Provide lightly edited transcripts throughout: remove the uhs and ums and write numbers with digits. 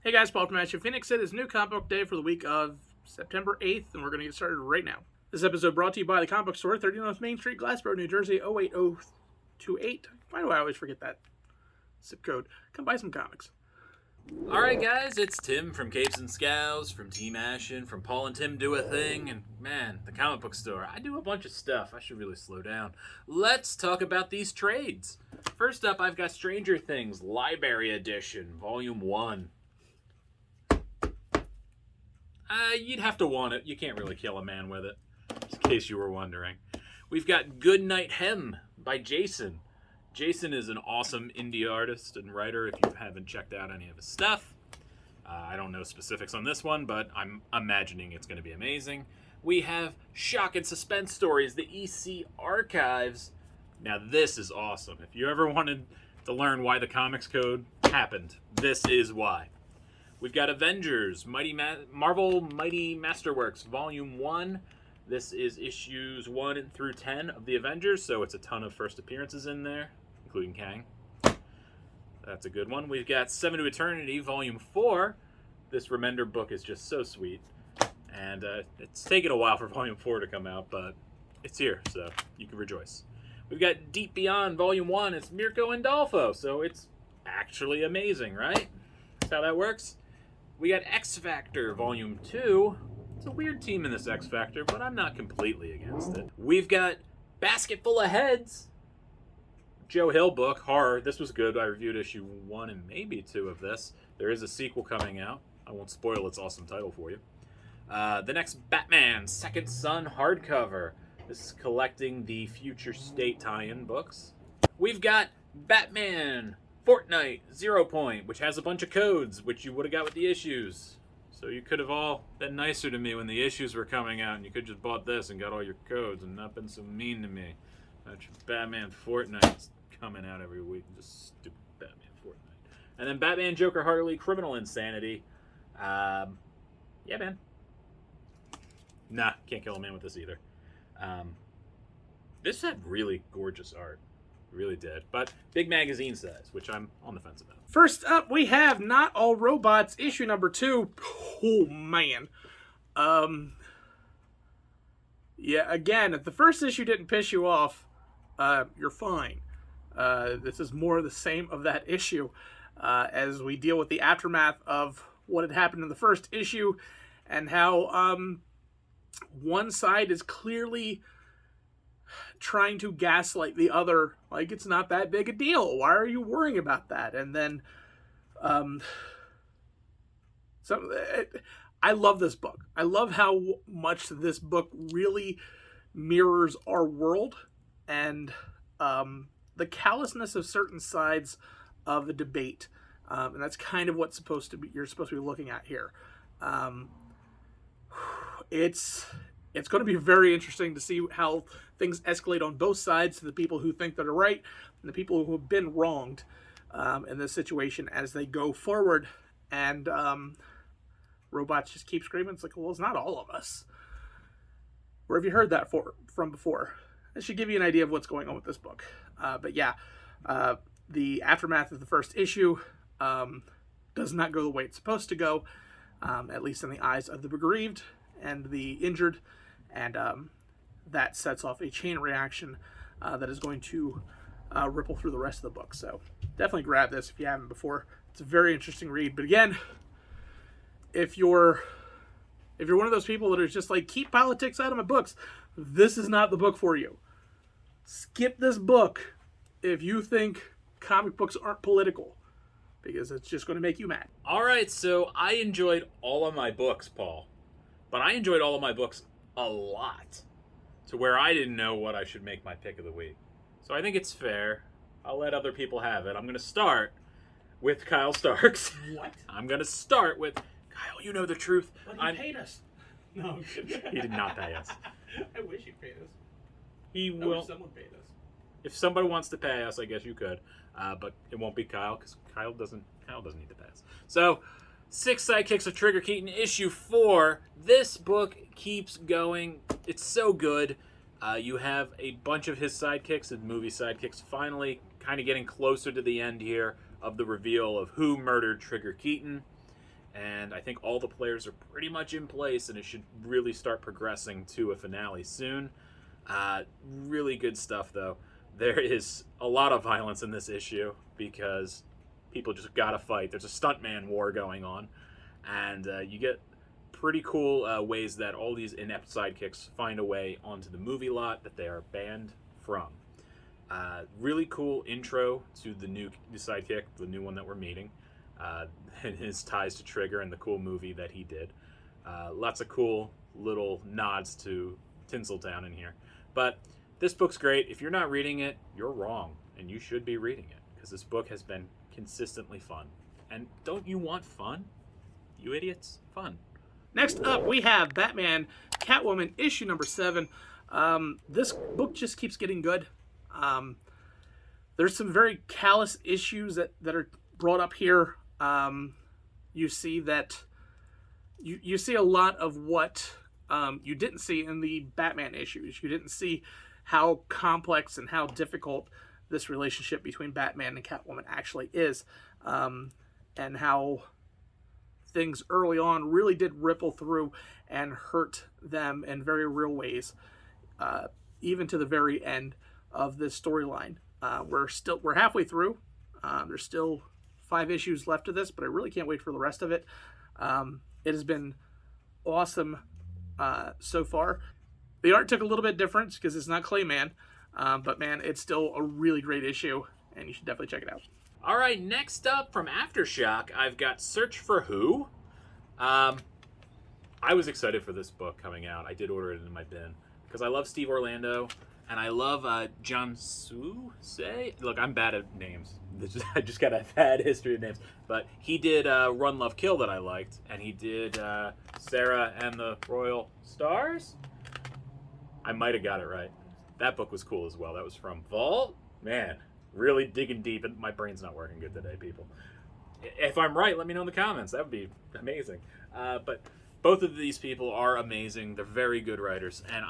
Hey guys, Paul from Ashen Phoenix. It is new comic book day for the week of September 8th, and we're going to get started right now. This episode brought to you by the comic book store, 30 North Main Street, Glassboro, New Jersey, 08028. Why do I always forget that zip code? Come buy some comics. Alright guys, it's Tim from Capes and Scowls, from Team Ashen, from Paul and Tim Do a Thing, and man, the comic book store. I do a bunch of stuff. I should really slow down. Let's talk about these trades. First up, I've got Stranger Things Library Edition, Volume 1. You'd have to want it. You can't really kill a man with it, just in case you were wondering. We've got Good Night Hem by Jason. Jason is an awesome indie artist and writer if you haven't checked out any of his stuff. I don't know specifics on this one, but I'm imagining it's going to be amazing. We have Shock and Suspense Stories, the EC Archives. Now this is awesome. If you ever wanted to learn why the Comics Code happened, this is why. We've got Avengers, Marvel Mighty Masterworks, Volume 1. This is issues 1 through 10 of the Avengers, so it's a ton of first appearances in there, including Kang. That's a good one. We've got 7 to Eternity, Volume 4. This Remender book is just so sweet. And it's taken a while for Volume 4 to come out, but it's here, so you can rejoice. We've got Deep Beyond, Volume 1. It's Mirko Andolfo, so it's actually amazing, right? That's how that works. We got X Factor, Volume 2. It's a weird team in this X Factor, but I'm not completely against it. We've got Basket Full of Heads, Joe Hill book, horror. This was good. I reviewed issue 1 and maybe 2 of this. There is a sequel coming out. I won't spoil its awesome title for you. The next Batman, Second Son hardcover. This is collecting the Future State tie-in books. We've got Batman Fortnite 0 Point, which has a bunch of codes, which you would have got with the issues. So you could have all been nicer to me when the issues were coming out, and you could just bought this and got all your codes and not been so mean to me. That's Batman Fortnite's coming out every week. Just stupid Batman Fortnite. And then Batman Joker Harley Criminal Insanity. Yeah, man. Nah, can't kill a man with this either. This had really gorgeous art. Really did. But big magazine size, which I'm on the fence about. First up, we have Not All Robots, issue number 2. Oh, man. Yeah, again, if the first issue didn't piss you off, you're fine. This is more of the same of that issue as we deal with the aftermath of what had happened in the first issue and how one side is clearly trying to gaslight the other, like it's not that big a deal. Why are you worrying about that? And then, I love this book. I love how much this book really mirrors our world and the callousness of certain sides of the debate, and that's kind of what's you're supposed to be looking at here. It's going to be very interesting to see how things escalate on both sides, to the people who think that are right and the people who have been wronged in this situation as they go forward. And robots just keep screaming. It's like, well, it's not all of us. Where have you heard that from before? That should give you an idea of what's going on with this book. But yeah, the aftermath of the first issue does not go the way it's supposed to go, at least in the eyes of the bereaved and the injured, and that sets off a chain reaction that is going to ripple through the rest of the book. So definitely grab this if you haven't before. It's a very interesting read. But again, if you're one of those people that are just like, keep politics out of my books, this is not the book for you. Skip this book if you think comic books aren't political, because it's just going to make you mad. All right, so I enjoyed all of my books, Paul. But I enjoyed all of my books a lot, to where I didn't know what I should make my pick of the week. So I think it's fair. I'll let other people have it. I'm going to start with Kyle Starks. What? I'm going to start with, Kyle, you know the truth. But he paid us. No. He did not pay us. I wish he paid us. He I will. wish someone paid us. If somebody wants to pay us, I guess you could. But it won't be Kyle, because Kyle doesn't need to pay us. So, 6 Sidekicks of Trigger Keaton, issue 4. This book keeps going. It's so good. You have a bunch of his sidekicks and movie sidekicks finally kind of getting closer to the end here of the reveal of who murdered Trigger Keaton. and I think all the players are pretty much in place, and it should really start progressing to a finale soon. Really good stuff, though. There is a lot of violence in this issue because people just gotta fight. There's a stuntman war going on, and you get pretty cool ways that all these inept sidekicks find a way onto the movie lot that they are banned from. Really cool intro to the new sidekick, the new one that we're meeting, and his ties to Trigger and the cool movie that he did. Lots of cool little nods to Tinseltown in here. But this book's great. If you're not reading it, you're wrong, and you should be reading it, because this book has been consistently fun. And don't you want fun? You idiots? Fun. Next up, we have Batman Catwoman issue number 7. This book just keeps getting good. There's some very callous issues that are brought up here. You see that you see a lot of what you didn't see in the Batman issues. You didn't see how complex and how difficult this relationship between Batman and Catwoman actually is, and how things early on really did ripple through and hurt them in very real ways, even to the very end of this storyline. We're halfway through. There's still 5 issues left of this, but I really can't wait for the rest of it. It has been awesome so far. The art took a little bit different because it's not Clayman, but man, it's still a really great issue, and you should definitely check it out. All right, next up from Aftershock, I've got Search for Who. I was excited for this book coming out. I did order it in my bin because I love Steve Orlando, and I love John Say. Look, I'm bad at names. I just got a bad history of names. But he did Run, Love, Kill that I liked, and he did Sarah and the Royal Stars. I might have got it right. That book was cool as well. That was from Vault. Man, really digging deep, and my brain's not working good today, people. If I'm right, let me know in the comments. That would be amazing. But both of these people are amazing. They're very good writers. And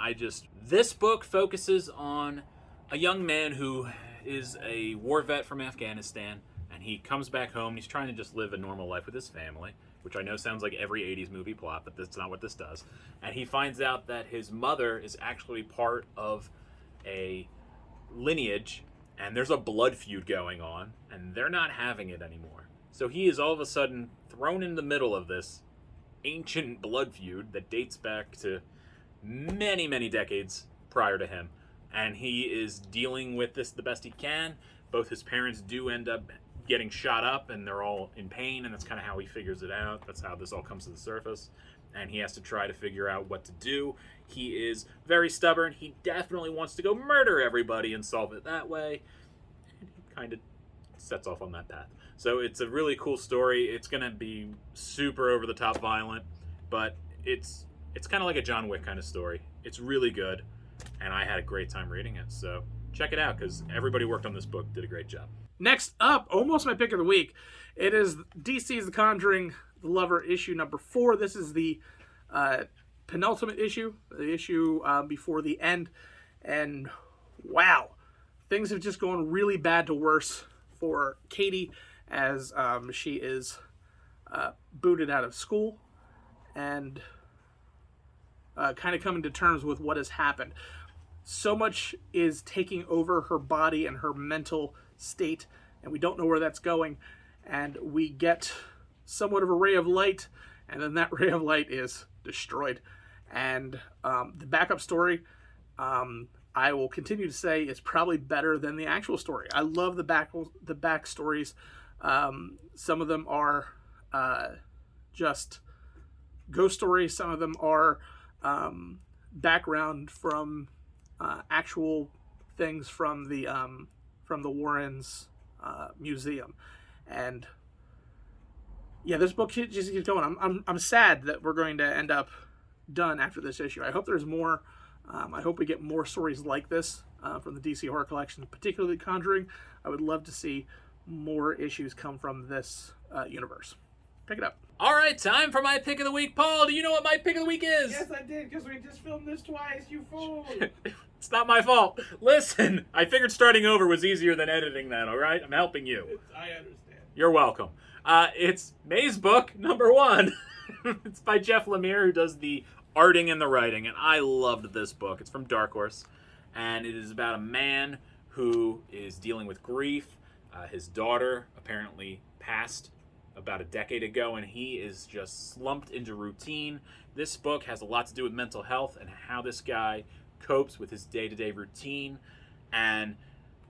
this book focuses on a young man who is a war vet from Afghanistan, and he comes back home. He's trying to just live a normal life with his family, which I know sounds like every 80s movie plot, but that's not what this does. And he finds out that his mother is actually part of a lineage, and there's a blood feud going on, and they're not having it anymore. So he is all of a sudden thrown in the middle of this ancient blood feud that dates back to many, many decades prior to him. And he is dealing with this the best he can. Both his parents do end up getting shot up, and they're all in pain, and that's kind of how he figures it out. That's how this all comes to the surface. And he has to try to figure out what to do. He is very stubborn. He definitely wants to go murder everybody and solve it that way. And he kind of sets off on that path. So it's a really cool story. It's going to be super over-the-top violent, but it's kind of like a John Wick kind of story. It's really good, and I had a great time reading it. So check it out, because everybody worked on this book, did a great job. Next up, almost my pick of the week. It is DC's The Conjuring, The Lover, issue number 4. This is the penultimate issue, the issue before the end. And wow, things have just gone really bad to worse for Katie as she is booted out of school and kind of coming to terms with what has happened. So much is taking over her body and her mental state, and we don't know where that's going. And we get somewhat of a ray of light, and then that ray of light is destroyed. And the backup story, I will continue to say, is probably better than the actual story. I love the back stories. Some of them are just ghost stories. Some of them are background from actual things from the Warrens museum. And yeah, this book just keeps going. I'm sad that we're going to end up done after this issue. I hope there's more. I hope we get more stories like this from the DC Horror Collection, particularly Conjuring. I would love to see more issues come from this universe. Pick it up. All right, time for my pick of the week. Paul, do you know what my pick of the week is? Yes, I did, because we just filmed this twice, you fool. It's not my fault. Listen, I figured starting over was easier than editing that, all right? I'm helping you. I understand. You're welcome. It's May's book, #1. It's by Jeff Lemire, who does the arting and the writing, and I loved this book. It's from Dark Horse, and it is about a man who is dealing with grief. His daughter apparently passed about a decade ago, and he is just slumped into routine. This book has a lot to do with mental health and how this guy copes with his day-to-day routine, and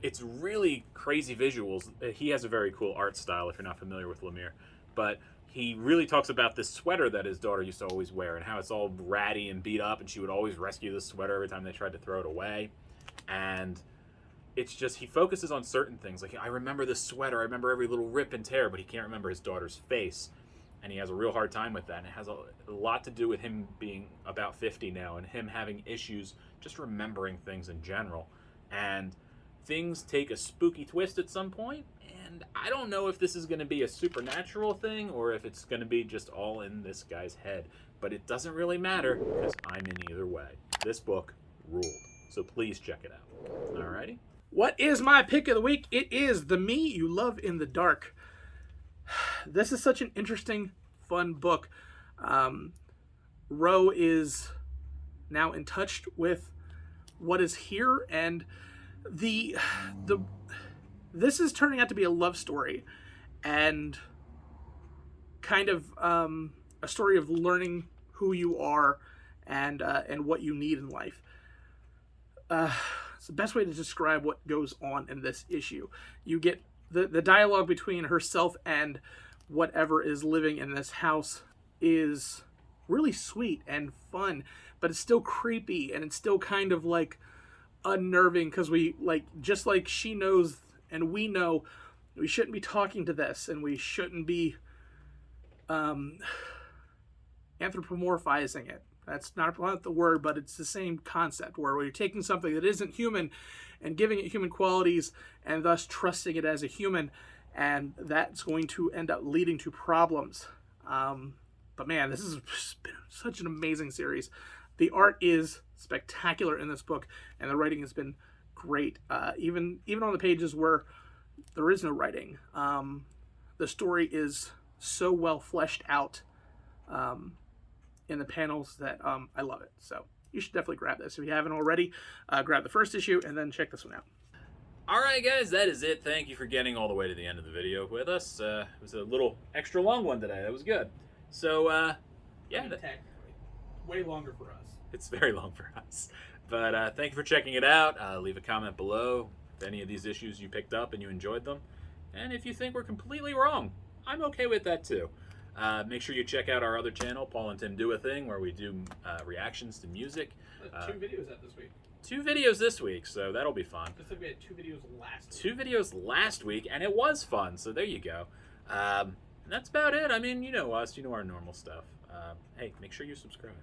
it's really crazy visuals. He has a very cool art style if you're not familiar with Lemire, but he really talks about this sweater that his daughter used to always wear and how it's all ratty and beat up, and she would always rescue this sweater every time they tried to throw it away. And it's just, he focuses on certain things. Like, I remember this sweater, I remember every little rip and tear, but he can't remember his daughter's face. And he has a real hard time with that. And it has a lot to do with him being about 50 now and him having issues just remembering things in general. And things take a spooky twist at some point, and I don't know if this is going to be a supernatural thing or if it's going to be just all in this guy's head. But it doesn't really matter because I'm in either way. This book ruled. So please check it out. Alrighty? What is my pick of the week? It is The Me You Love in the Dark. This is such an interesting, fun book. Ro is now in touch with what is here, and this is turning out to be a love story and kind of a story of learning who you are and what you need in life. It's the best way to describe what goes on in this issue. You get the dialogue between herself and whatever is living in this house is really sweet and fun, but it's still creepy, and it's still kind of like unnerving because we, like, just like she knows and we know, we shouldn't be talking to this, and we shouldn't be anthropomorphizing it. That's not the word, but it's the same concept where we're taking something that isn't human and giving it human qualities and thus trusting it as a human, and that's going to end up leading to problems. But man, this has been such an amazing series. The art is spectacular in this book, and the writing has been great. Even on the pages where there is no writing, the story is so well fleshed out in the panels that I love it. So you should definitely grab this. If you haven't already, grab the first issue and then check this one out. Alright guys, that is it. Thank you for getting all the way to the end of the video with us. It was a little extra long one today. That was good. So, yeah. Technically, way longer for us. It's very long for us. But thank you for checking it out. Leave a comment below if any of these issues you picked up and you enjoyed them. And if you think we're completely wrong, I'm okay with that too. Make sure you check out our other channel, Paul and Tim Do a Thing, where we do reactions to music. 2 videos out this week. 2 videos this week, so that'll be fun. Just like we had 2 videos last week. 2 videos last week, and it was fun, so there you go. That's about it. I mean, you know us, you know our normal stuff. Hey, make sure you subscribe.